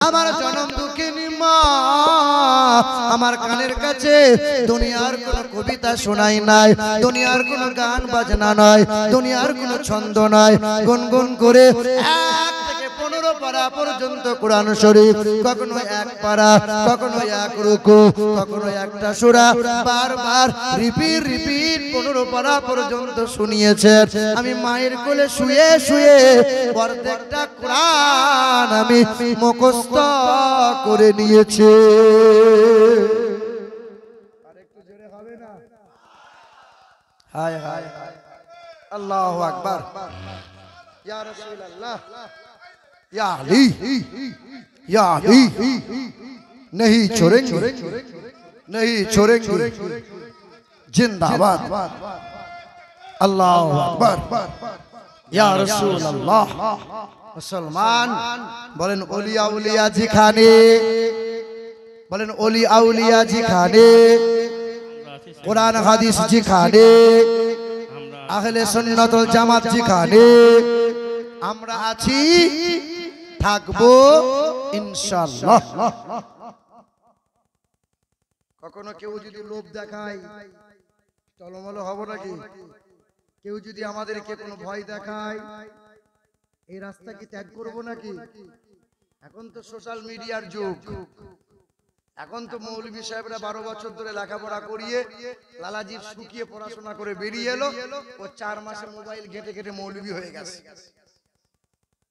আমার জনম দুঃখিনী মা আমার কানের কাছে দুনিয়ার কোন কবিতা শোনাই নাই, দুনিয়ার কোন গান বাজনা নয়, দুনিয়ার কোন ছন্দ নয়, গুনগুন করে 1 থেকে 15 পারা পর্যন্ত কোরআন শরীফ, কখনো 1 পারা, কখনো 1 রুকু, কখনো একটা সূরা বারবার রিপিট 15 পারা পর্যন্ত শুনিয়েছেন। আমি মায়ের কোলে শুয়ে শুয়ে প্রত্যেকটা কোরআন আমি মুখস্থ করে নিয়েছি। আরেকটু জোরে হবে না? হায় হায় হায়, আল্লাহু আকবার। ইয়া রাসূলুল্লাহ, ইয়া আলী, ইয়া আলী, नहीं छोड़ेंगे, नहीं छोड़ेंगे, जिंदाबाद, अल्लाहु अकबर, या रसूल अल्लाह। मुसलमान बोलें औलिया औलिया जिखाने, बोलें औलिया औलिया जिखाने, कुरान हदीस जिखाने, अहले सुन्नत वल জামাত जिखाने আমরা আছি, থাকবো ইনশাআল্লাহ। কখনো কেউ যদি লোভ দেখায় টলমল হব নাকি? কেউ যদি আমাদেরকে কোনো ভয় দেখায় এই রাস্তা কি ত্যাগ করব নাকি? এখন তো সোশ্যাল মিডিয়ার যুগ, এখন তো মৌলভী সাহেবরা 12 বছর ধরে লেখাপড়া করিয়ে লালাজির শুকিয়ে পড়াশোনা করে বেরিয়ে এলো, ও 4 মাসে মোবাইল ঘেটে ঘেটে মৌলভী হয়ে গেছে,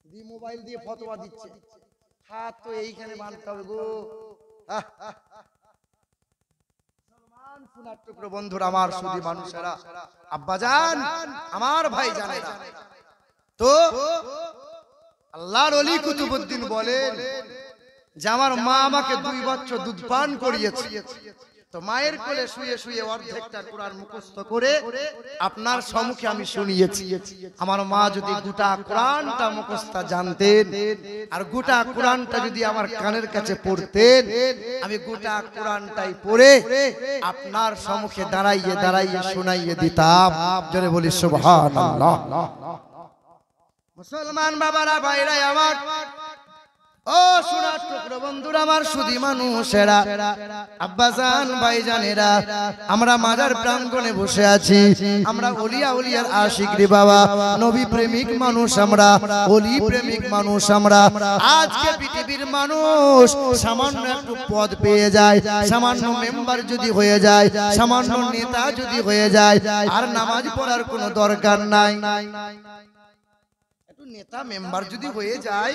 দিয়ে মোবাইল দিয়ে ফতোয়া দিচ্ছে। হাত তো এইখানে বাঁধতে হবে গো। সোনার টুকরো বন্ধুরা, আমার সুধী মানুষেরা, আব্বাজান, আমার ভাই জানেরা, তো আল্লাহর ওলি কুতুবউদ্দিন বলেন যে আমার মা আমাকে 2 বছর দুধ পান করিয়েছে, তো মায়ের কোলে শুয়ে শুয়ে অর্ধেকটা কোরআন মুখস্থ করে আপনার সম্মুখে আমি শুনিয়েছি। আমার মা যদি গোটা কোরআনটা মুখস্থ জানতেন আর গোটা কোরআনটা যদি আমার কানের কাছে পড়তেন, আমি গোটা কোরআনটাই পড়ে আপনার সম্মুখে দাঁড়াইয়ে দাঁড়াইয়ে শোনাইয়ে দিতাম। জোরে বলি সুবহানাল্লাহ। মুসলমান বাবারা, ভাইরা আমার, ও সোনার টুকরো বন্ধুরা, আমার সুধী মানুষেরা, আব্বাজান, ভাইজানেরা, আমরা মাজার প্রাঙ্গণে বসে আছি। আমরা ওলিয়া ওলিয়ার আশিক রে বাবা, নবী প্রেমিক মানুষ, আমরা ওলি প্রেমিক মানুষ। আমরা আজকে পৃথিবীর মানুষ সামান্য একটু পদ পেয়ে যায়, সামান্য মেম্বার যদি হয়ে যায়, সামান্য নেতা যদি হয়ে যায়, আর নামাজ পড়ার কোনো দরকার নাই। নেতা মেম্বার যদি হয়ে যায়,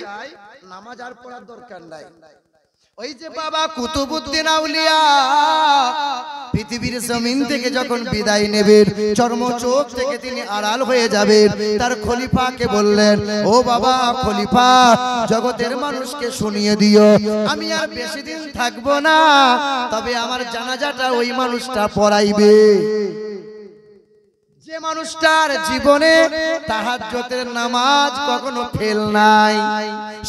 নামাজ আর পড়ার দরকার নাই। ওই যে বাবা কুতুবউদ্দিন আউলিয়া পৃথিবীর জমিন থেকে যখন বিদায় নেবেন, চর্মচোখ থেকে তিনি আড়াল হয়ে যাবেন, তার খলিফাকে বললেন, ও বাবা খলিফা, জগতের মানুষকে শুনিয়ে দিও আমি আর বেশি দিন থাকবো না, তবে আমার জানাজাটা ওই মানুষটা পড়াইবে যে মানুষটার জীবনে তাহাজ্জুদের নামাজ কখনো ফেল নাই,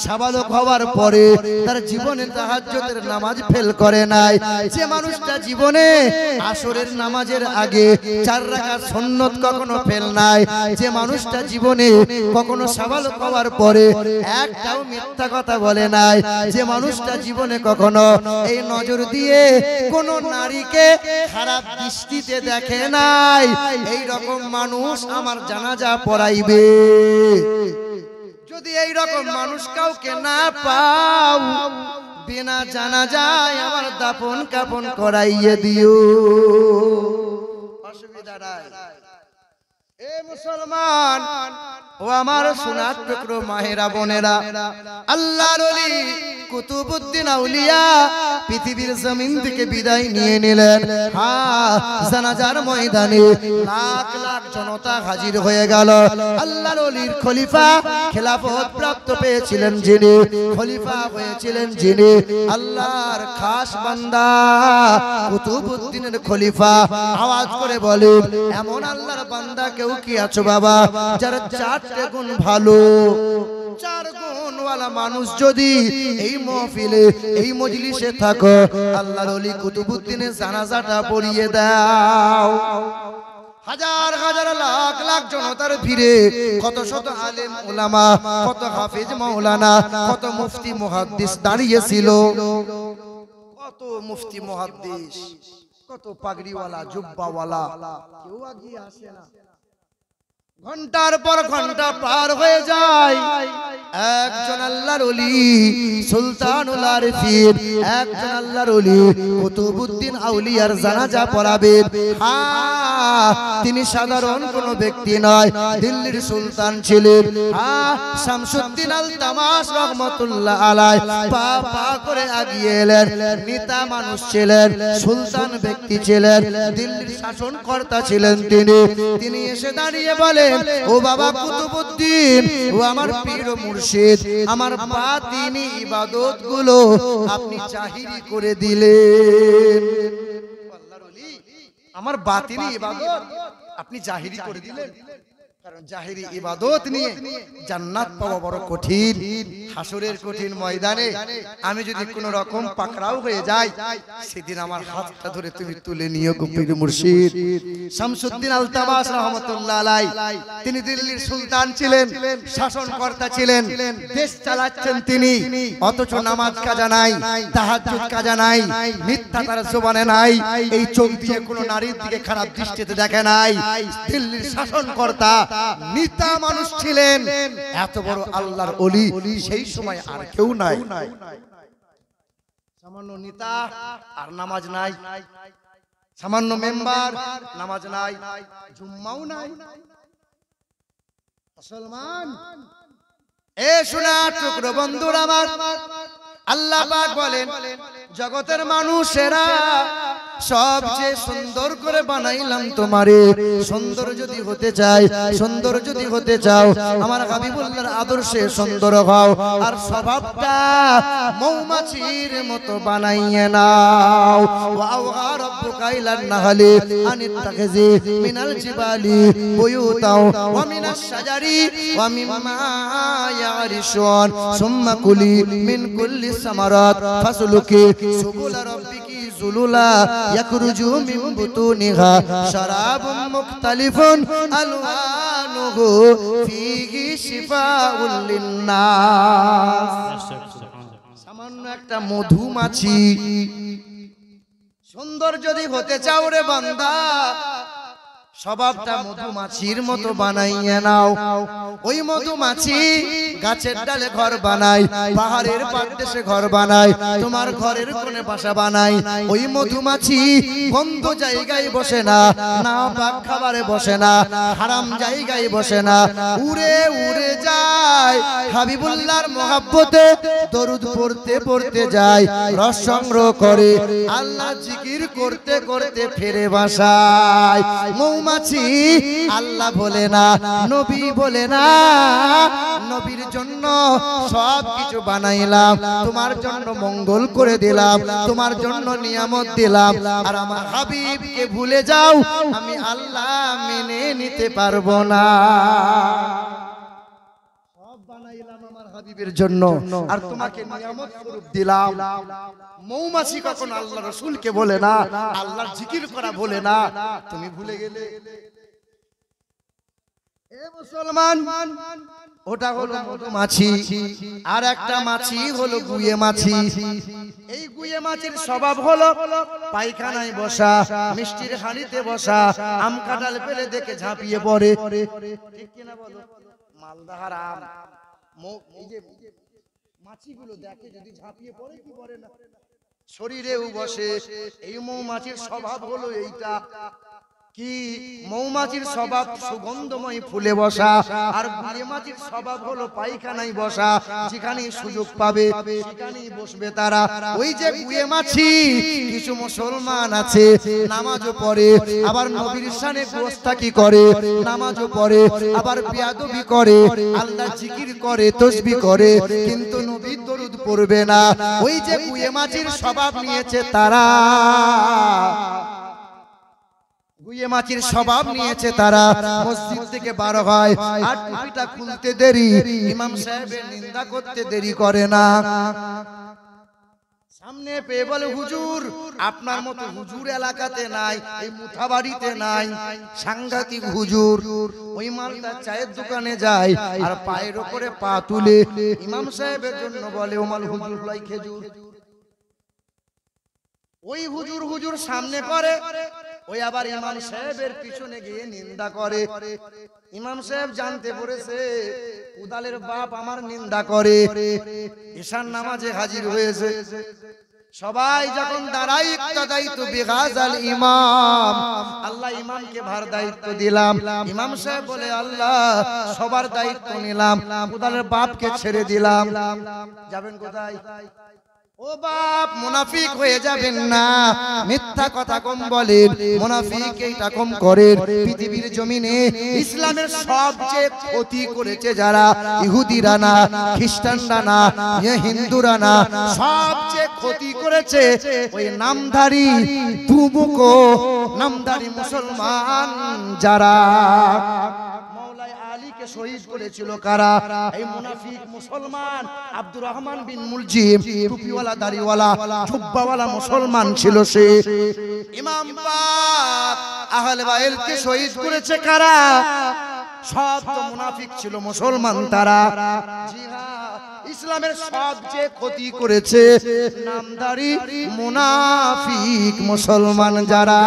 সাবালক হওয়ার পরে তার জীবনে তাহাজ্জুদের নামাজ ফেল করে নাই, যে মানুষটা জীবনে আসরের নামাজের আগে 4 রাকাত সুন্নত কখনো ফেল নাই, যে মানুষটা জীবনে কখনো সাবালক হওয়ার পরে একটাও মিথ্যা কথা বলে নাই, যে মানুষটা জীবনে কখনো এই নজর দিয়ে কোনো নারীকে খারাপ দৃষ্টিতে দেখে নাই, এই রকম মানুষ আমার জানাজা পড়াইবে। যদি এই রকম মানুষ কাউকে না পাও, বিনা জানাজায় আমার দাফন কাফন করাইয়ে দিও, অসুবিধা নাই। এ মুসলমান, ও আমার সোনার টুকরো মায়েরা বোনেরা, আল্লাহর ওলি কুতুবউদ্দিন আউলিয়া পৃথিবীর জমিন থেকে বিদায় নিয়ে নিলেন। হ্যাঁ, জানাজার ময়দানে লাখ লাখ জনতা হাজির হয়ে গেল। আল্লাহর ওলির খলিফা, খেলাফত প্রাপ্ত পেয়েছিলেন যিনি, খলিফা হয়েছিলেন যিনি, আল্লাহর খাস বান্দা কুতুবউদ্দিনের খলিফা। আওয়াজ করে বলেন, এমন আল্লাহর বান্দা কেউ কি আছো বাবা যার 4টে গুণ ভালো? 4 গুণওয়ালা মানুষ যদি এই মাহফিলে, এই মজলিসে থাকো, আল্লাহর ওলি কুতুবউদ্দিনের জানাজাটা পড়িয়ে দাও। হাজার হাজার লাখ লাখ জনতার ভিড়ে কত শত আলেম উলামা, কত হাফেজ মাওলানা, কত মুফতি মুহাদ্দিস দাঁড়িয়ে ছিল। কত মুফতি মুহাদ্দিস, কত পাগড়িওয়ালা জুব্বাওয়ালা, কেউ আগিয়ে আসে না। ঘন্টার পর ঘন্টা পার হয়ে যায়, একজন আল্লাহর ওলি সুলতানুল আরিফিন, একজন আল্লাহর ওলি কুতুবউদ্দিন আউলিয়ার জানাজা পড়াবেন। তিনি সাধারণ কোনো ব্যক্তি নয়, দিল্লির সুলতান ছিলেন। শামসুদ্দিন আল তামাস রহমাতুল্লাহ আলাইহি পা পা করে আগিয়ে এলেন। নেতা মানুষ ছিলেন, সুলতান ব্যক্তি ছিলেন, দিল্লির শাসনকর্তা ছিলেন। তিনি এসে দাঁড়িয়ে বলেন, ও বাবা কুতুবউদ্দিন, ও আমার পীর ও মুর্শিদ, আমার বাতিনি ইবাদত গুলো আপনি জাহিরি করে দিলেন। আল্লাহর ওলি, আমার বাতিনি ইবাদত আপনি জাহিরি করে দিলেন। কারণ জাহিরি ইবাদত নিয়ে জান্নাত পাওয়া বড় কঠিন। হাসরের কঠিন ময়দানে আমি যদি কোন রকম পাকড়াও হয়ে যাই, সেদিন আমার হাতটা ধরে তুমি তুলে নিও গো পীর মুর্শিদ। শামসুদ্দিন আল তামাস রাহমাতুল্লাহ আলাইহি, তিনি দিল্লির সুলতান ছিলেন, শাসনকর্তা ছিলেন, দেশ চালাচ্ছেন তিনি, অথচ নামাজ কাজা নাই, তাহাজ্জুদ কাজা নাই, মিথ্যা তার জবানে নাই, এই চোখ দিয়ে কোনো নারীর দিকে খারাপ দৃষ্টিতে দেখে নাই। দিল্লির শাসনকর্তা নেতা মানুষ ছিলেন, এত বড় আল্লাহর ওলি সেই সময় আর কেউ নাই। সামান্য নেতা আর নামাজ নাই, সামান্য মেম্বার নামাজ নাই, জুম্মাও নাই। মুসলমান, এ শোনা টুকরো বন্ধুরা আমার, আল্লাহ পাক বলেন, জগতের মানুষেরা সবচেয়ে সুন্দর করে বানাইলাম তোমারে। সুন্দর যদি হতে চাই, সুন্দর যদি হতে চাও, আমার হাবিবুল্লাহর আদর্শে সুন্দর হও, আর স্বভাবটা মৌমাছির মতো বানাইয়ে নাও। ওয়া রাব্বুকা ইলান নাহলি আনিত্তাখিজি মিনাল জিবালি বুয়ুতাও ওয়া মিনাশ শাজারি ওয়া মিম্মা ইয়ারিশুন সুম্মা কুলি মিন কুল্লি সামারাত ফাসলুকি সুবুলা রাব্বিকি যুলুলা ইয়াখরুজু মিন বুতুনিহা শারাবুম মুখতালিফুন আলওয়ানুহু ফীহি শিফাউল লিন্নাস। সামান্য একটা মধুমাছি, সুন্দর যদি হতে চাও রে বান্দা, স্বভাবটা মধুমাছির মতো বানাইয়ে নাও। ওই মধুমাছি গাছের ডালে ঘর বানায়, পাহাড়ের পাদদেশে ঘর বানায়, তোমার ঘরের কোণে বাসা বানায়। ওই মধুমাছি বন্ধ জায়গায় বসে না, না পাক খাবারে বসে না, হারাম জায়গায় বসে না, উড়ে উড়ে যায় হাবিবুল্লাহর মহব্বতে দরুদ পড়তে পড়তে যায়, রস সংগ্রহ করে, আল্লাহ জিকির করতে করতে ফিরে বাসায়। মৌমাছি আল্লাহ বলে না, নবী বলে না, নবীর জন্য সব কিছু বানাইলাম, তোমার জন্য মঙ্গল করে দিলাম, তোমার জন্য নিয়ামত দিলাম, আর আমার হাবিবকে ভুলে যাও, আমি আল্লাহ মেনে নিতে পারবো না। সব বানাইলাম আমার হাবিবের জন্য, আর তোমাকে নিয়ামত স্বরূপ দিলাম। মৌমাছি কখন আল্লাহ রাসূলকে বলে না, আল্লাহর জিকির করা বলে না, তুমি ভুলে গেলে। এ মুসলমান, ওটা হলো মধুমাছি, আর একটা মাছি হলো গুয়ে মাছি। এই গুয়ে মাছির স্বভাব হলো পায়খানায় বসা, মিষ্টির হাঁড়িতে বসা, আম কাঁঠাল পেলে দেখে ঝাঁপিয়ে পড়ে। ঠিক কিনা বলো? মালদাহার আম, এই যে মাছিগুলো দেখে যদি ঝাঁপিয়ে পড়ে, কি পড়ে না, শরীরেও বসে। এই মৌমাছির স্বভাব হলো এইটা। কি মৌমাছির স্বভাব সুগন্ধময় ফুলে বসা, আর গুয়ে মাছির স্বভাব হলো পায়খানায় বসা, যেখানে সুযোগ পাবে সেখানেই বসবে তারা। ওই যে গুয়ে মাছি, কিছু মুসলমান আছে নামাজও পড়ে, আবার নবীর শানে গোস্তাকি করে, নামাজও পড়ে, আবার বিয়াদবি করে, আল্লাহ জিকির করে, তাসবিহ করে, কিন্তু নবীর দরুদ পড়বে না। ওই যে গুয়ে মাছির স্বভাব নিয়েছে তারা, গুয়ে মাছির স্বভাব নিয়েছে তারা, মসজিদ থেকে বার হয় আর টুপিটা খুলতে দেরি, ইমাম সাহেবের নিন্দা করতে দেরি করে না। সামনে পেয়ে বলে হুজুর আপনার মতো হুজুর এলাকাতে নাই, এই মুথাবাড়িতে নাই, সাংঘাতিক হুজুর। ওই মালটা চায়ের দোকানে যায় আর পায়ের উপরে পা তুলে ইমাম সাহেবের জন্য বলে ওমাল হুজুর লাই খেজুর। ওই হুজুর হুজুর সামনে করে, ওই আবার ইমাম সাহেবের পিছনে গিয়ে নিন্দা করে। ইমাম সাহেব জানতে পেরেছে উদালের বাপ আমার নিন্দা করে, ঈশান নামাজে হাজির হয়েছে। সবাই যখন দাঁড়াই ইক্তাদাইতু বিগাজাল ইমাম, আল্লাহ ইমামকে ভার দায়িত্ব দিলাম। ইমাম সাহেব বলে আল্লাহ সবার দায়িত্ব নিলাম, উদালের বাপকে ছেড়ে দিলাম। যাবেন কোথায়? ও বাপ, মুনাফিক হয়ে যাবেন না, মিথ্যা কথা কম বলেন, মুনাফিক এইটা কম করেন। পৃথিবীর জমিনে ইসলামের সবচেয়ে ক্ষতি করেছে যারা, ইহুদিরা না, খ্রিস্টানরা না, হিন্দুরা না, সবচেয়ে ক্ষতি করেছে ওই নামধারী দুমুখো নামধারী মুসলমান যারা। শহীদ করেছিল কারা? এই মুনাফিক মুসলমান। আব্দুর রহমান বিন মুলজিম টুপিওয়ালা দাড়িওয়ালা জুব্বাওয়ালা মুসলমান ছিল সে। ইমাম পাক আহলে বাইতকে শহীদ করেছে কারা? সব তো মুনাফিক ছিল, মুসলমান তারা। জি হ্যাঁ, ইসলামের সবচেয়ে ক্ষতি করেছে নামধারী মুনাফিক মুসলমান যারা।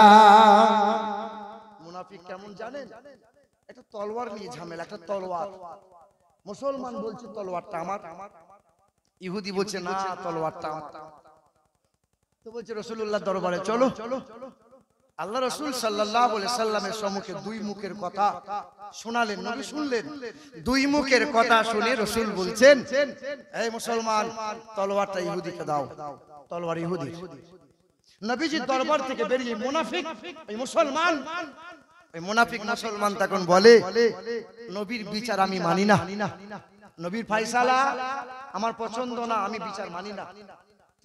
মুনাফিক কেমন জানেন? একটা তলোয়ার নিয়ে ঝামেলা, একটা তলোয়ার। মুসলমান বলছে তলোয়ারটা আমার, ইহুদি বলছে না তলোয়ারটা আমার। তো বলছে রাসূলুল্লাহ দরবারে চলো। আল্লাহ রাসূল সাল্লাল্লাহু আলাইহি সাল্লামের সম্মুখে দুই মুখের কথা শোনালেন, নবী শুনলেন। দুই মুখের কথা শুনে রাসূল বলছেন, এই মুসলমান তলোয়ারটা ইহুদিকে দাও। তলোয়ার ইহুদি। নবীজির দরবার থেকে বেরিয়ে মুনাফিক এই মুসলমান, এই মুনাফিক মুসলমান তখন বলে নবীর বিচার আমি মানি না, নবীর ফয়সালা আমার পছন্দ না, আমি বিচার মানি না।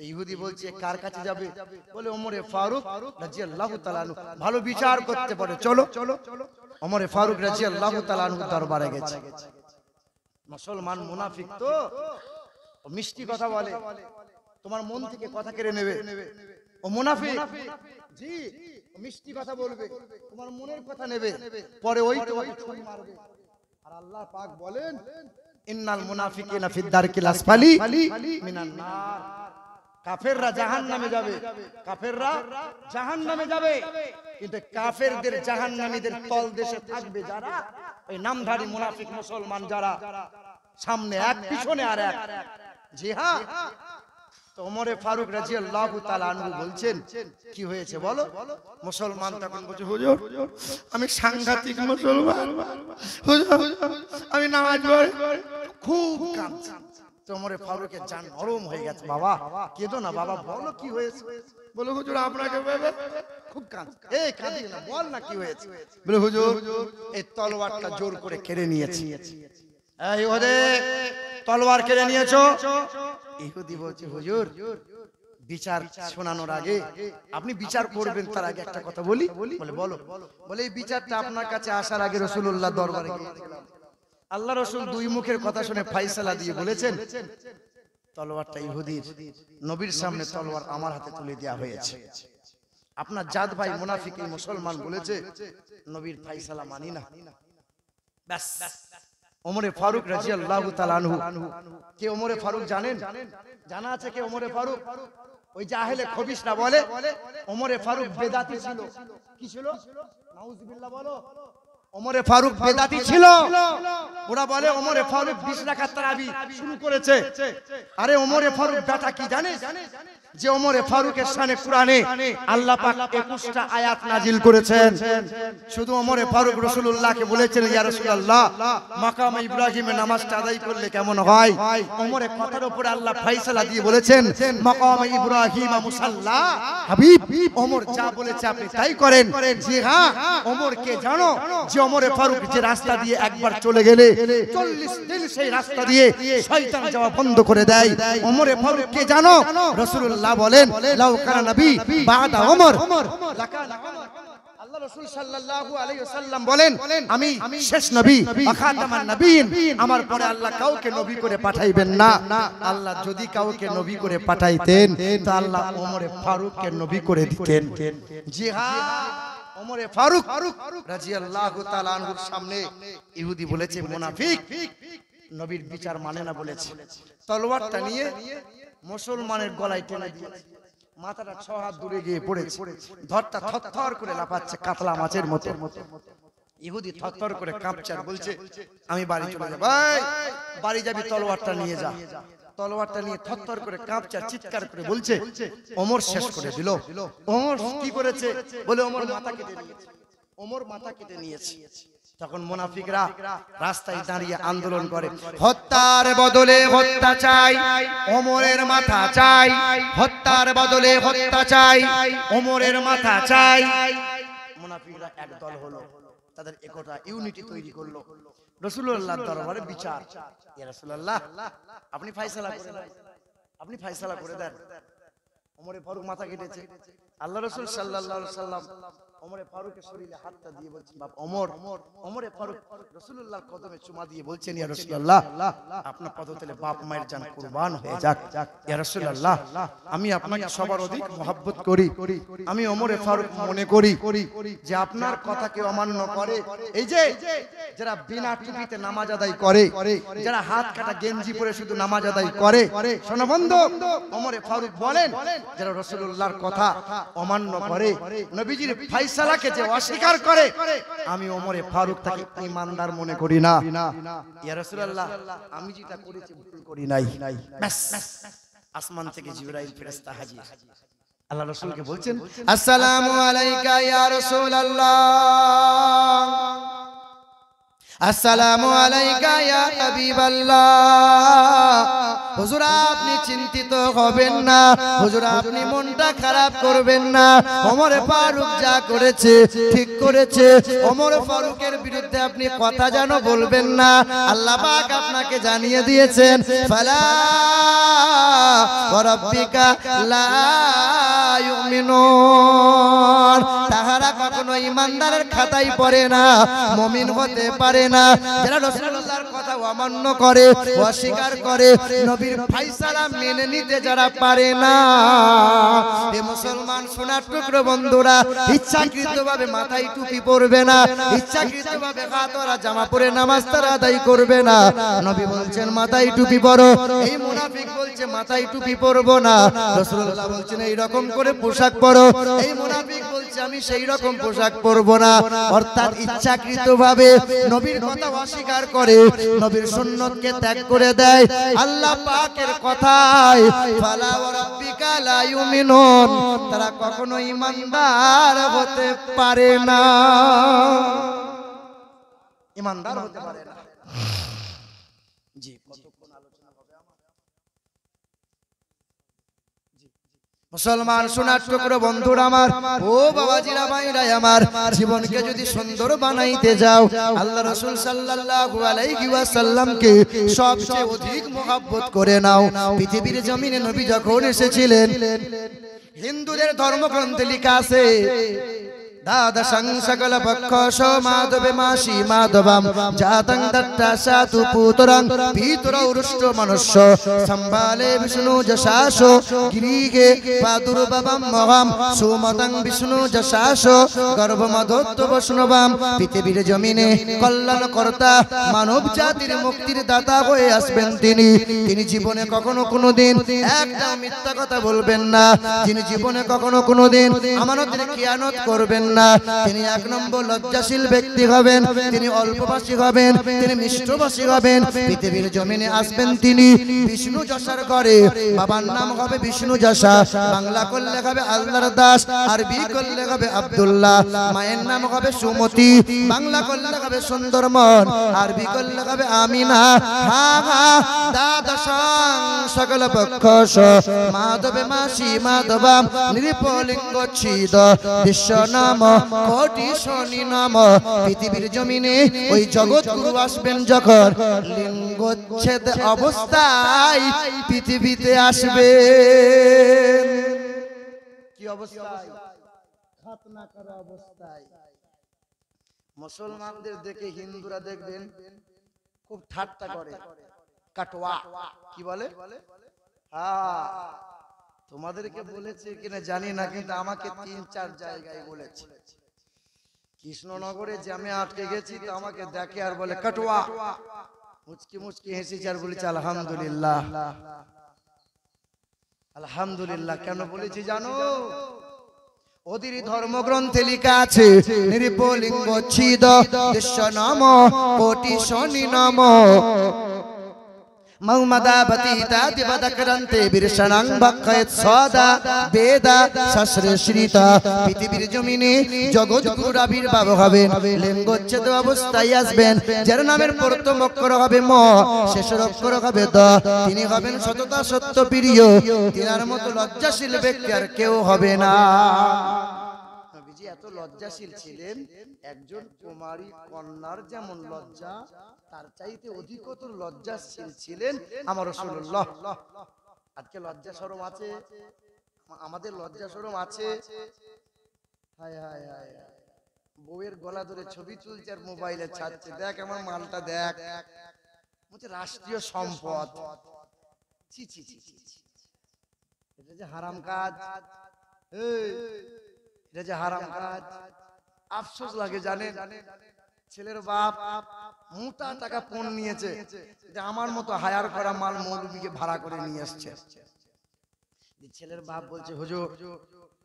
ইহুদি বলছে কার কাছে যাবে? বলে ওমরে ফারুক রাদিয়াল্লাহু তাআলা আনহু ভালো বিচার করতে পারে, চলো। ওমরে ফারুক রাদিয়াল্লাহু তাআলা আনহু দরবারে গেছে। মুসলমান মুনাফিক তো মিষ্টি কথা বলে, তোমার মন থেকে কথা কেড়ে নেবে। ও মুনাফিক, জি মিষ্টি কথা বলবে, তোমার মনের কথা নেবে, পরে ওই তোমাকে ছুরি মারবে। আর আল্লাহ পাক বলেন ইন্নাল মুনাফিকিনা ফিদ দারকিল আসফালি মিনান নার। কাফেররা জাহান্নামে যাবে, কাফেররা জাহান্নামে যাবে, কিন্তু কাফেরদের জাহান্নামীদের তলদেশে থাকবে যারা, ওই নামধারী মুনাফিক মুসলমান যারা, সামনে এক পিছনে আর এক। জি হ্যাঁ, তো ওমরে ফারুক রাদিয়াল্লাহু তাআলা আনহু বলছেন কি হয়েছে বলো? মুসলমান তখন বলছে হুজুর আমি সাংঘাতিক মুসলমান, হুজুর আমি নামাজ পড়ি, খুব কাঁদছি। তো ওমরে ফারুকের জান নরম হয়ে গেছে। বাবা কেঁদো না বাবা, বলো কি হয়েছে? বলে হুজুর আপনাকে ভেবে খুব কাঁদছি। এই কাঁদি না, বল না কি হয়েছে? বলে হুজুর এই তলোয়ারটা জোর করে কেড়ে নিয়েছি। এই ওরে তলোয়ার কেড়ে নিয়েছো? ইহুদি বলছে হুজুর বিচার শোনানোর আগে আপনি বিচার করবেন, তার আগে একটা কথা বলি। বলে বলো। বলে এই বিচারটা আপনার কাছে আসার আগে রাসূলুল্লাহ দরবারে গিয়েছিলাম। আল্লাহ রাসূল দুই মুখের কথা শুনে ফয়সালা দিয়ে বলেছেন তলোয়ারটা ইহুদির, নবীর সামনে তলোয়ার আমার হাতে তুলে দেওয়া হয়েছে। আপনার জাত ভাই মুনাফিক এই মুসলমান বলেছে নবীর ফয়সালা মানি না। ব্যাস। ওমরে ফারুক রাদিয়াল্লাহু তাআলা আনহু, কে ওমরে ফারুক জানেন? জানা আছে কে ওমরে ফারুক? ওই জাহেলে খবিসরা বলে ওমরে ফারুক বেদাতি ছিল। কি ছিল? নাউজুবিল্লাহ বলো। ওমরে ফারুক বেদাতি ছিল। ওরা বলে ওমরে ফারুক 20 রাকাত তারাবি শুরু করেছে। আরে ওমরে ফারুক বেটা কি জানিস? যে ওমরে ফারুকের শানে কোরআনে আল্লাহ পাক 21টা আয়াত নাজিল করেছেন। শুধু ওমরে ফারুক রাসূলুল্লাহকে বলেছেন ইয়া রাসূলুল্লাহ মাকাম ইব্রাহিমে নামাজটা আদায় করলে কেমন হয়? ওমরে কথার উপরে আল্লাহ ফয়সালা দিয়ে বলেছেন মাকাম ইব্রাহিম মুসাল্লা। হাবিব ওমর যা বলেছে আপনি তাই করেন। জি হ্যাঁ, ওমরকে জানো যে ওমরে ফারুক যে রাস্তা দিয়ে একবার চলে গেলে 40 দিন সেই রাস্তা দিয়ে শয়তান যাওয়া বন্ধ করে দেয়। ওমরে ফারুককে জানো রাসূলুল্লাহ বলেন লাউ কানা নবী বাদা ওমর লাকানা ওমর। আল্লাহ রাসূল সাল্লাল্লাহু আলাইহি ওয়াসাল্লাম বলেন আমি শেষ নবী খাতামান নবীন, আমার পরে আল্লাহ কাউকে নবী করে পাঠাইবেন না। আল্লাহ যদি কাউকে নবী করে পাঠাইতেন তো আল্লাহ ওমরে ফারুককে নবী করে দিতেন। জি হ্যাঁ, ওমরে ফারুক রাদিয়াল্লাহু তাআলা আনহুর সামনে ইহুদি বলেছে মুনাফিক, নবীর বিচার মানে না বলেছে, তলোয়ারটা নিয়ে মুসলমানের গলায় টেনে দিয়েছে, মাথাটা 6 হাত দূরে গিয়ে পড়েছে, ধরটা থরথর করে লাফাচ্ছে কাতলা মাছের মতো। ইহুদি থরথর করে কাঁপছে আর বলছে আমি বাড়ি চলে যাব। ভাই বাড়ি যাবি, তলোয়ারটা নিয়ে যা। তলোয়ারটা নিয়ে থরথর করে কাঁপছে আর চিৎকার করে বলছে ওমর শেষ করে দিল। ওমর কি করেছে? বলে ওমর মাথা কেটে নিয়েছে, ওমর মাথা কেটে নিয়েছে। তখন মুনাফিকরা রাস্তায় দাঁড়িয়ে আন্দোলন করে, হত্যার বদলে হত্যা চাই, ওমরের মাথা চাই, হত্যার বদলে হত্যা চাই, ওমরের মাথা চাই। মুনাফিকরা একদল হলো, তাদের একটা ইউনিটি তৈরি করলো, রাসূলুল্লাহর দরবারে বিচার। ইয়া রাসূলুল্লাহ আপনি ফয়সালা করে দেন, আপনি ফয়সালা করে দেন। ওমরে ফারুক মাথা কেটেছে, আল্লাহ রাসূল সাল্লাল্লাহু আলাইহি সাল্লাম ওমরে ফারুকের শরীরে হাতটা দিয়ে বলছেন বাপ ওমর। ওমরে ফারুক রাসূলুল্লাহর কদমে চুমা দিয়ে বলছেন ইয়া রাসূলুল্লাহ আপনার পদতলে বাপ মায়ের জান কুরবান হয়ে যাক। ইয়া রাসূলুল্লাহ আমি আপনাকে সবার অধিক মহব্বত করি, আমি ওমরে ফারুক মনে করি যে আপনার কথা কেউ অমান্য করে, এই যে যারা বিনা টুপিতে নামাজ আদায় করে, যারা হাত কাটা গেঞ্জি পরে শুধু নামাজ আদায় করে, শোনো বন্ধু, ওমরে ফারুক বলেন যারা রাসূলুল্লাহর কথা অমান্য করে, নবীজির ফয়সালাকে যে অস্বীকার করে, আমি ওমরে ফারুক তাকে ঈমানদার মনে করি না। ইয়া রাসূলুল্লাহ আমি যেটা করেছি ভুল করি নাই। ব্যাস আসমান থেকে জিবরাইল ফেরেশতা হাজির, আল্লাহ রাসূলকে বলছেন আসসালামু আলাইকা ইয়া রাসূলুল্লাহ, আসসালামু আলাইকা ইয়া হাবিবাল্লাহ। হুজুর আপনি চিন্তিত হবেন না, হুজুর আপনি মনটা খারাপ করবেন না, ওমরে ফারুক যা করেছে ঠিক করেছে। ওমরে ফারুকের বিরুদ্ধে আপনি কথা যেন বলবেন না, আল্লাহ পাক আপনাকে জানিয়ে দিয়েছেন ফালা ওয়া রাব্বিকা লা ইউমিনুন, তাহারা কখনো ঈমানদারের খাতায় পড়ে না, মুমিন হতে পারে না। যারা রাসূলুল্লাহর কথা অমান্য করে, অস্বীকার করে, নবীর ফয়সালা মেনে নিতে যারা পারে না, এ মুসলমান সোনার টুকরো বন্ধুরা ইচ্ছাকৃতভাবে মাথায় টুপি পরবে না, ইচ্ছাকৃতভাবে হাতওয়ালা জামা পরে নামাজ তারা আদায় করবে না। নবী বলছেন মাথায় টুপি পরো, এই মুনাফিক বলছে মাথায় টুপি পরবো না। রাসূলুল্লাহ বলছেন এই রকম করে পোশাক পরো, এই মুনাফিক বলছে আমি সেই রকম পোশাক পরবো না। অর্থাৎ ইচ্ছাকৃতভাবে নবীর কথা অস্বীকার করে, নবীর সুন্নতকে ত্যাগ করে দেয়। আল্লাহ পাকের কথায় ফালা ওয়া রাব্বিকা লা ইউমিনুন, তারা কখনো ঈমানদার হতে পারে না, ঈমানদার হতে পারে না। জি কতক্ষণ আলোচনা হবে আমার? মুসলমান সোনার টুকরো বন্ধুরা আমার, ও বাবাজিরা ভাইরা আমার, জীবনকে যদি সুন্দর বানাইতে যাও, আল্লাহ রাসূল সাল্লাল্লাহু আলাইহি ওয়াসাল্লামকে সবচেয়ে অধিক মহব্বত করে নাও। পৃথিবীর জমিনে নবী যখন এসেছিলেন, হিন্দুদের ধর্মগ্রন্থে লেখা আছে দ্বাদশং সকল পক্ষ মাধবে মাসি মাধবাম জাতং দট্টাসাতু পুতরং পিতরৌরুষ্ট মনুষ্য সম্ভালে বিষ্ণু যশাস গিরিহে প্রাদুর্ভবম মহাম সুমতং বিষ্ণু যশাস গর্ভমধোত্ব বৈষ্ণবাম। পৃথিবীর জমিনে কল্যাণ কর্তা, মানব জাতির মুক্তির দাতা হয়ে আসবেন তিনি। তিনি জীবনে কখনো কোনোদিন একটা মিথ্যা কথা বলবেন না, যিনি জীবনে কখনো কোনোদিন আমানতের খিয়ানত করবেন না। তিনি এক নম্বর লজ্জাশীল ব্যক্তি হবেন, তিনি অল্পভাষী হবেন, তিনি মিষ্টভাষী হবেন। পৃথিবীর জমিনে আসবেন তিনি বিষ্ণু যশার ঘরে, বাবার নাম হবে বিষ্ণু যশা, বাংলা করলে হবে আল্লাহর দাস, আরবি করলে হবে আব্দুল্লাহ, মায়ের নাম হবে সুমতি, বাংলা করলে হবে সুন্দরমন, আরবি করলে হবে আমিনা। হা হা দ্বাদশং সকল পক্ষ মাধবে মাসি মাধবাম নৃপলিঙ্গ ছিদ বিশ্ব নাম কোটি শনি নাম। পৃথিবীর জমিনে ওই জগৎগুরু আসবেন যখন, লিঙ্গচ্ছেদ অবস্থায় পৃথিবীতে আসবে। কি অবস্থায়? খাতনা করা অবস্থায়। মুসলমানদের দেখে হিন্দুরা দেখবেন খুব ঠাট্টা করে, কাটওয়া কি বলে? হ্যাঁ, তোমাদেরকে বলেছে কিনা জানি না, কিন্তু আমাকে 3-4 জায়গায় বলেছে। কৃষ্ণনগরে জ্যামে আটকে গেছি তো আমাকে দেখে আর বলে কাটওয়া, মুচকি মুচকি হেসেছি আর বলেছি আলহামদুলিল্লাহ। আলহামদুলিল্লাহ কেন বলেছি জানো? ওদের ধর্মগ্রন্থে লেখা আছে নিরুপলিঙ্গ ছিদ দৃশ্য নাম কোটি শনি নাম মৌমদাবতীতা দিবদকরন্তে বিরশনাং বক্ষয়ত সদা বেদা শাস্ত্রশ্রিতা। পৃথিবীর জমিনে জগৎগুরুর আবির্ভাব হবেন, লিঙ্গচ্ছেদ অবস্থায় আসবেন, যার নামের প্রথম অক্ষর হবে ম, শেষের অক্ষর হবে দ। তিনি হবেন সততা সত্য প্রিয়, তিনার মতো লজ্জাশীল ব্যক্তি আর কেউ হবে না। নবীজি এত লজ্জাশীল ছিলেন, একজন কুমারী কন্যার যেমন লজ্জা, তার চাইতে অধিকতর লজ্জাশীল ছিলেন আমার রাসূলুল্লাহ। আজকে লজ্জা শরম আছে? আমাদের লজ্জা শরম আছে? হায় হায় হায়, বউয়ের গলা ধরে ছবি তুলছে আর মোবাইলে ছাড়ছে, দেখ আমার মালটা দেখ, বলছে রাষ্ট্রীয় সম্পদ। ছি ছি ছি ছি, এটা যে হারাম কাজ, এটা যে হারাম কাজ। আফসোস লাগে জানেন, ছেলের বাপ মোটা টাকা পণ নিয়েছে, যে আমার মতো হায়ার করা মাল মৌলবীকে ভাড়া করে নিয়ে আসছে। ছেলের বাপ বলছে হুজুর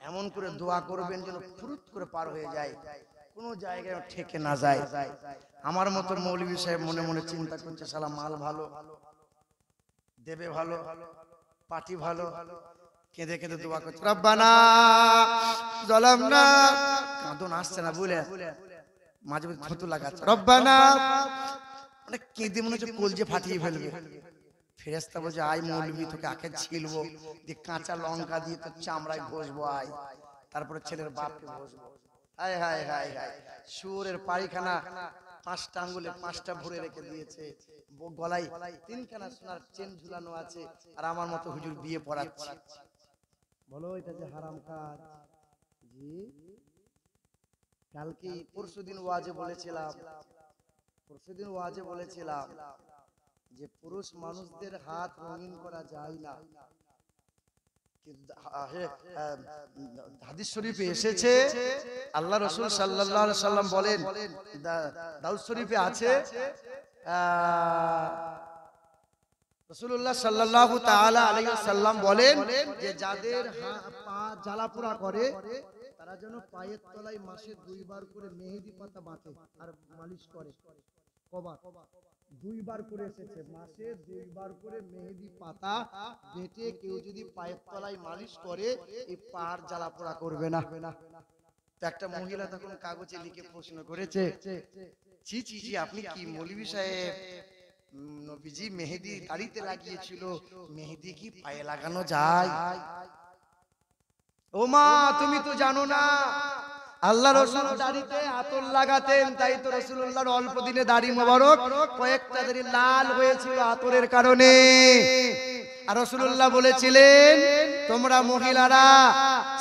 এমন করে দোয়া করবেন যেন ফুরুত করে পার হয়ে যায়, কোন জায়গায় ঠেকে না যায়। আমার মতো মৌলবী সাহেব মনে মনে চিন্তা করছে, শালা মাল ভালো দেবে, ভালো পার্টি ভালো, কেঁদে কেঁদে দোয়া করছে রব্বানা জালামনা, কাঁদন আসছে না বলে মাঝে মাঝে থুতু লাগাচ্ছে রব্বানা, মানে কেঁদে মনে হচ্ছে কলজে ফাটিয়ে ফেলবে। ফেরেশতা বলছে আয় মৌলবী, তোকে আগে ছিলবো, দিয়ে কাঁচা লঙ্কা দিয়ে তোর চামড়ায় ঘষবো, আয় তারপরে ছেলের বাপকে ঘষবো। হায় হায় হায় হায়, শুয়োরের পায়খানা 5টা আঙ্গুলে 5টা ভরে রেখে দিয়েছে, গলায় 3খানা সোনার চেন ঝুলানো আছে, আর আমার মতো হুজুর বিয়ে পড়াচ্ছে। বলো এটা যে হারাম কাজ। জি কালকে পরশুদিন ওয়াজে বলেছিলাম যে পুরুষ মানুষদের হাত রঙিন করা যায় না, হাদিস শরীফে এসেছে আল্লাহ রাসূল সাল্লাল্লাহু আলাইহি সাল্লাম বলেন, দাউদ শরীফে আছে রাসূলুল্লাহ সাল্লাল্লাহু তাআলা আলাইহি ওয়াসাল্লাম বলেন যে যাদের পা জ্বালাপোড়া করে তারা যেন পায়ের তলায় মাসে 2 বার করে মেহেদি পাতা বাঁধে আর মালিশ করে। কবার? 2 বার করে এসেছে, মাসে 2 বার করে মেহেদি পাতা বেটে কেউ যদি পায়ের তলায় মালিশ করে এই পার জ্বালাপোড়া করবে না। তো একটা মহিলা তখন কাগজে লিখে প্রশ্ন করেছে, ছি ছি ছি আপনি কি মৌলভী সাহেব, নবীজি মেহেদি দাড়িতে লাগিয়েছিল, মেহেদি কি পায়ে লাগানো যায়? ও মা তুমি তো জানো না, আল্লাহ রাসূল দাড়িতে আতর লাগাতেন, তাই তো রাসূলুল্লাহর অল্প দিনে দাড়ি মোবারক কয়েকটা দাড়ি লাল হয়েছিল আতরের কারণে। আর রাসূলুল্লাহ বলেছিলেন তোমরা মহিলারা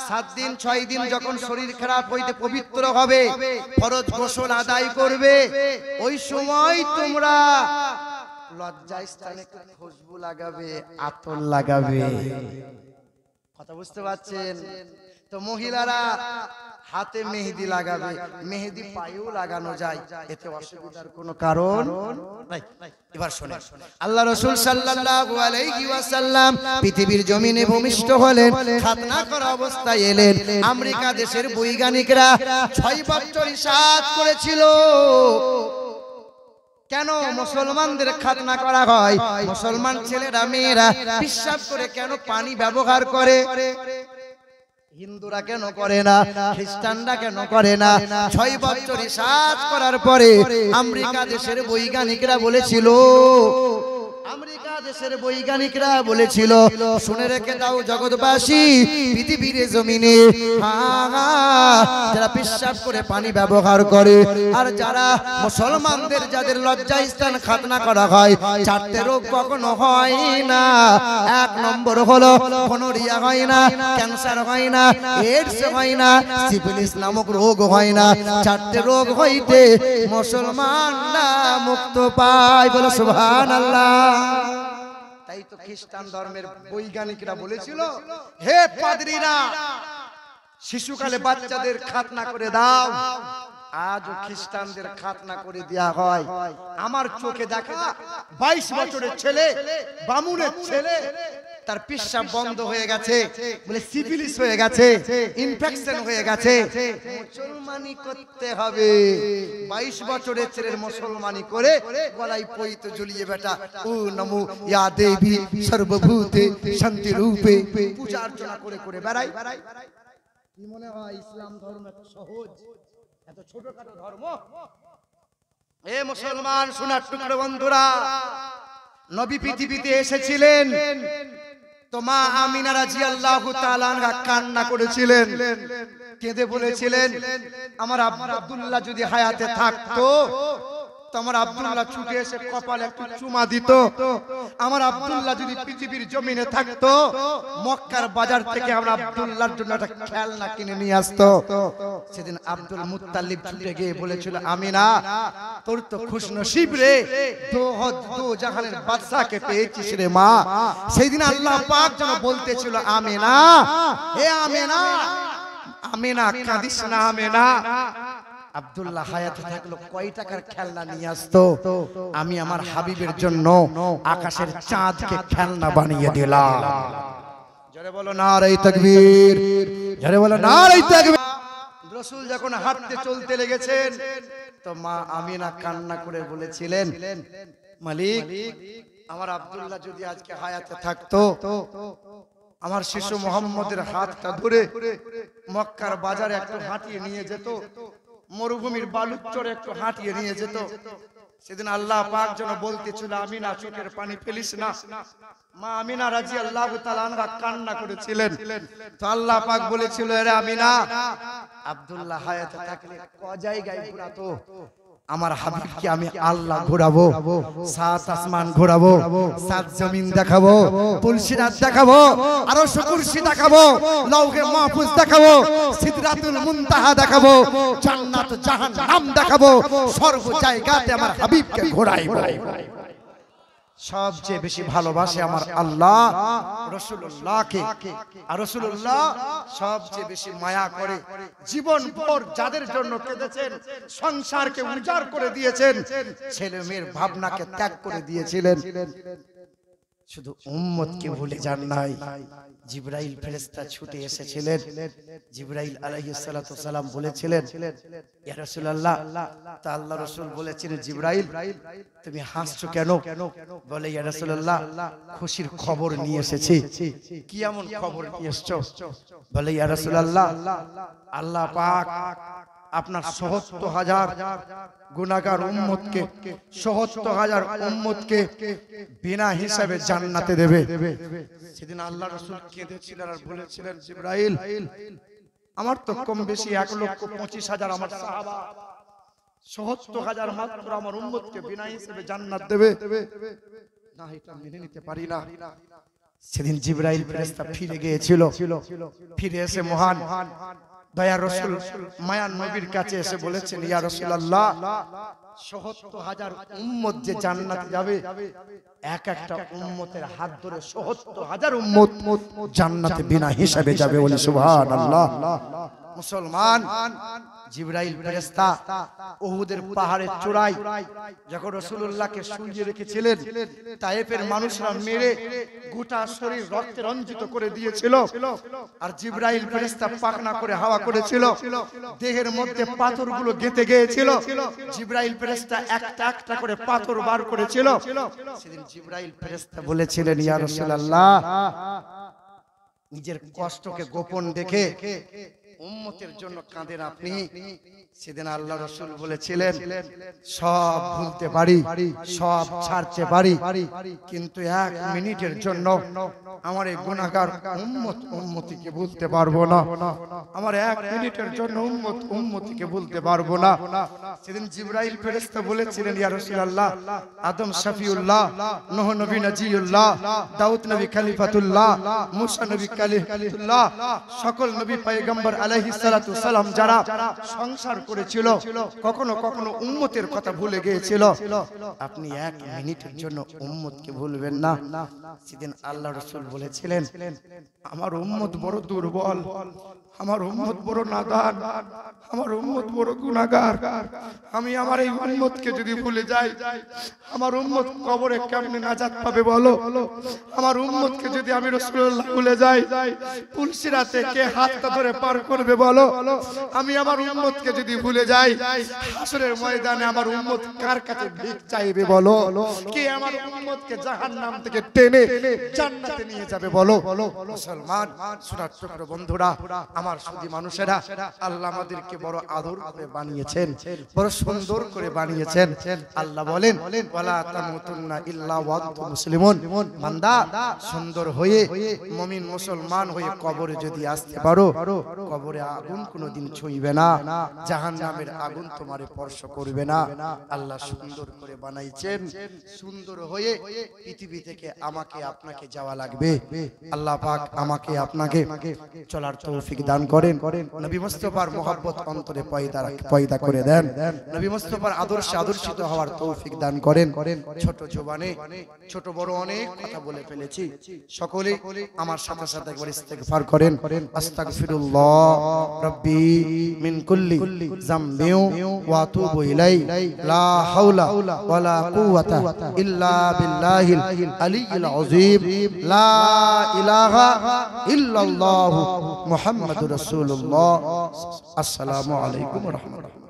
7 দিন 6 দিন যখন শরীর খারাপ হইতে পবিত্র হবে, ফরজ গোসল আদায় করবে, ওই সময় তোমরা লজ্জা স্থানে খুশবু লাগাবে, আতর লাগাবে। কথা বুঝতে পারছেন? তো মহিলারা হাতে মেহেদি লাগাবে, মেহেদি পায়েও লাগানো যায়, এতে অসুবিধার কোনো কারণ নাই। এবার শুনেন, আল্লাহ রাসূল সাল্লাল্লাহু আলাইহি ওয়াসাল্লাম পৃথিবীর জমিনে ভূমিষ্ঠ হলেন, খাতনা করা অবস্থায় এলেন। আমেরিকা দেশের বৈজ্ঞানিকরা 6 বছর রিসার্চ করেছিল কেন মুসলমানদের খাতনা করা হয়, মুসলমান ছেলেরা মেয়েরা বিশ্বাস করে কেন পানি ব্যবহার করে, হিন্দুরা কেন করে না, খ্রিস্টানরা কেন করে না। 6 বছর রিসার্চ করার পরে আমেরিকা দেশের বৈজ্ঞানিকরা বলেছিল, আমেরিকা বাংলাদেশের বৈজ্ঞানিকরা বলেছিল, শুনে রেখে দাও জগৎবাসী, পৃথিবীর জমিনে যারা পেশাব করে পানি ব্যবহার করে আর যারা মুসলমানদের যাদের লজ্জা স্থান খাতনা করা হয়, চারটে রোগ কখনো হয় না। এক নম্বর হলো গনোরিয়া হয় না, ক্যান্সার হয় না, এইডস হয় না, সিফিলিস নামক রোগ হয় না। চারটে রোগ হইতে মুসলমানরা মুক্ত পায়, বলো সুবহানাল্লাহ। তাই তো খ্রিস্টান ধর্মের বৈজ্ঞানিকরা বলেছিল, হে পাদ্রীরা, শিশুকালে বাচ্চাদের খাতনা করে দাও। আজও খ্রিস্টানদের খাতনা করে দেয়া হয়। আমার চোখে দেখা 22 বছরের ছেলে, বামুনের ছেলে, তার পেশাব বন্ধ হয়ে গেছে, বলে সিফিলিস হয়ে গেছে, ইনফেকশন হয়ে গেছে। মুসলমানি করতে হবে। 22 বছরের ছেলের মুসলমানি করে গলায় পৈত ঝুলিয়ে বেটা ও নমো ইয়া দেবী সর্বভূতে শান্তি রূপে পূজা অর্চনা করে করে বেড়াই। কি মনে হয় ইসলাম ধর্ম এত সহজ, এত ছোটখাটো ধর্ম? এ মুসলমান সোনার টুকরো বন্ধুরা, নবী পৃথিবীতে এসেছিলেন তো মা আমিনা রাদিয়াল্লাহু তাআলা আনহা কান্না করেছিলেন, কেঁদে বলেছিলেন, আমার আব্দুল্লাহ যদি হায়াতে থাকতো তো আমার আব্দুল্লাহ ছুটে এসে কপালে একটু চুমা দিত। আমার আব্দুল্লাহ যদি পৃথিবীর জমিনে থাকতো, মক্কার বাজার থেকে আমরা আব্দুল্লাহর জন্য একটা খেলনা কিনে নিয়ে আসতো। সেদিন আব্দুল মুত্তালিব ছুটে গিয়ে বলেছিল, আমিনা, তোর তো খুশনসিব রে, দো জাহানের বাদশাকে পেয়েছিস রে মা। সেই দিন আল্লাহ পাক যেন বলতেছিল, আমিনা, হে আমিনা, আমিনা কাঁদিস না আমিনা। আব্দুল্লাহ হায়াতে থাকলো কয় টাকার খেলনা নিয়ে আসতো, আমি আমার হাবিবের জন্য আকাশের চাঁদকে খেলনা বানিয়ে দিলাম। জোরে বলো নারে তাকবীর, জোরে বলো নারে তাকবীর। রাসূল যখন হাঁটতে চলতে লেগেছেন তো মা আমিনা কান্না করে বলেছিলেন, মালিক, আমার আব্দুল্লাহ যদি আজকে হায়াতে থাকতো, আমার শিশু মুহাম্মদের হাতটা ধরে মক্কার বাজারে একটু হাঁটিয়ে নিয়ে যেত, মরুভূমির বালুর চরে একটু হাঁটিয়ে নিয়ে যেত। সেদিন আল্লাহ পাক যেন বলতেছিল, আমিনা চোখের পানি ফেলিস না। মা আমিনা রাদিয়াল্লাহু তাআলা আনহা কান্না করেছিলেন। তো আল্লাহ পাক বলেছিল, আরে আমিনা, আব্দুল্লাহ হায়াতে থাকলে ক জায়গায় ঘোরাতো, আমার হাবিবকে আমি আল্লাহ ঘোরাবো, সাত আসমান ঘোরাবো, সাত জমিন দেখাবো, তুলসীরাত দেখাবো, আরশ কুরসি দেখাবো, লৌহে মাহফুজ দেখাবো, সিদরাতুল মুনতাহা দেখাবো, জান্নাত জাহান্নাম দেখাবো, সর্ব জায়গাতে আমার হাবিবকে ঘোরাইবো। সবচেয়ে বেশি ভালোবাসে আমার আল্লাহ রাসূলুল্লাহকে, আর রাসূলুল্লাহ সবচেয়ে বেশি মায়া করে। জীবন ভর যাদের জন্য কেঁদেছেন, সংসারকে উজাড় করে দিয়েছেন, ছেলে মেয়ের ভাবনাকে ত্যাগ করে দিয়েছিলেন, শুধু উম্মতকে ভুলে যান নাই। জিবরাইল ফেরেশতা ছুটে এসেছিলেন। জিবরাইল আলাইহিস সালাতু সালাম বলেছিলেন, ইয়া রাসূলুল্লাহ, তা আল্লাহ রাসূল বলেছিলেন, জিবরাইল তুমি হাসছো কেন? বলে, ইয়া রাসূলুল্লাহ, খুশির খবর নিয়ে এসেছি। কি এমন খবর নিয়ে এসেছো? বলে, ইয়া রাসূলুল্লাহ, আল্লাহ পাক আপনার ৭০,০০০ গুনাহগার উম্মতকে, ৭০,০০০ উম্মতকে বিনা হিসাবে জান্নাতে দেবে। সেদিন আল্লাহ রাসূল কেঁদেছিলেন আর বলেছিলেন, জিবরাইল, আমার তো কম বেশি ১,২৫,০০০ আমার সাহাবা, ৭০,০০০ মাত্র আমার উম্মতকে বিনা হিসাবে জান্নাত দেবে, না এটা মেনে নিতে পারি না। সেদিন জিবরাইল ফেরেশতা ফিরে গিয়েছিল। ফিরে এসে মহান দয়ার রাসূল মায়ান নবীর কাছে এসে বলেছেন, ইয়া রাসূলুল্লাহ, ৭০,০০০ উম্মত যে জান্নাতে যাবে, এক একটা উম্মতের হাত ধরে ৭০,০০০ উম্মত জান্নাতে বিনা হিসাবে যাবে। বলি সুবহানাল্লাহ। মুসলমান, জিবরাইল ফেরেশতা উহুদের পাহাড়ের চূড়ায় যখন রাসূলুল্লাহকে শুইয়ে রেখেছিলেন, তায়েফের মানুষরা মেরে গোটা শরীর রক্তে রঞ্জিত করে দিয়েছিল, আর জিবরাইল ফেরেশতা পাখনা করে হাওয়া করেছিল, দেহের মধ্যে পাথরগুলো গেঁথে গিয়েছিল। জিবরাইল ফেরেশতা একটা একটা করে পাথর বার করেছিল। সেদিন জিবরাইল ফেরেশতা বলেছিলেন, ইয়া রাসূলুল্লাহ, নিজের কষ্টকে গোপন দেখে উম্মতের জন্য কাঁদেন আপনি, সেদিন আল্লাহ রাসূল বলেছিলেন সব ভুলতে পারি, সব ছাড়তে পারি, কিন্তু 1 মিনিটের জন্য আমার এই গুনাহগার উম্মতিকে ভুলতে পারবো না। আমার 1 মিনিটের জন্য উম্মতিকে ভুলতে পারবো না। সেদিন জিবরাইল ফেরেশতা বলেছিলেন, ইয়া রাসূলুল্লাহ, আদম শফিউল্লাহ, নূহ নবী নজিউল্লাহ, দাউদ নবী খলিফাতুল্লাহ, মুসা নবী কালিমুল্লাহ, সকল নবী পয়গম্বর আলাইহিস সালাতু সালাম যারা সংসার করেছিল, কখনো কখনো উম্মতের কথা ভুলে গিয়েছিল, আপনি 1 মিনিটের জন্য উম্মতকে ভুলবেন না। সেদিন আল্লাহ রাসূল বলেছিলেন, আমার উম্মত বড় দুর্বল, আমার উম্মত বড় নাদান, আমার উম্মত বড় গুনাহগার। আমি আমার এই উম্মতকে যদি ভুলে যাই, আমার উম্মত কবরে কেমনে নাজাত পাবে বলো? আমার উম্মতকে যদি আমি রাসূলুল্লাহ ভুলে যাই, পুলসিরাতে কে হাতটা ধরে পার করবে বলো? আমি আমার উম্মতকে যদি ভুলে যাই, হাসরের ময়দানে আমার উম্মত কার কাছে ভিক চাইবে বলো? কে আমার উম্মতকে জাহান্নাম থেকে টেনে জান্নাতে নিয়ে যাবে বলো? মুসলমান সোনার টুকরো বন্ধুরা, আমার সুধী মানুষেরা, আল্লাহ আমাদেরকে বড় আদর করে বানিয়েছেন, বড় সুন্দর করে বানিয়েছেন। আল্লাহ বলেন, ওয়ালা তামুতুন্না ইল্লা ওয়া আনতুম মুসলিমুন। বান্দা সুন্দর হয়ে মুমিন মুসলমান হয়ে কবরে যদি আসতে পারো, কবরে আগুন কোনোদিন ছুঁইবে না, জাহান্নামের আগুন তোমারে স্পর্শ করবে না। আল্লাহ সুন্দর করে বানাইছেন, সুন্দর হয়ে পৃথিবী থেকে আমাকে আপনাকে যাওয়া লাগবে। আল্লাহ পাক আমাকে আপনাকে চলার তৌফিক দান করেন। নবী মুস্তাফার মহব্বত অন্তরে পয়দা করে দেন। নবী মুস্তাফার আদর্শে আদর্শিত হওয়ার তৌফিক দান করেন। ছোট জবানে ছোট বড় অনেক কথা বলে ফেলেছি, সকলে আমার সাথে সাথে একবার ইস্তেগফার করেন। আস্তাগফিরুল্লাহ রাব্বি মিন কুল্লি যামবি ওয়া আতুবু ইলাইহি, লা হাওলা ওয়ালা কুওয়াতা ইল্লা বিল্লাহিল আলিয়্যিল আযীম, লা ইলাহা ইল্লাল্লাহু মুহাম্মাদুর রাসূলুল্লাহ। আসসালামু আলাইকুম ওয়া রাহমাতুল্লাহ।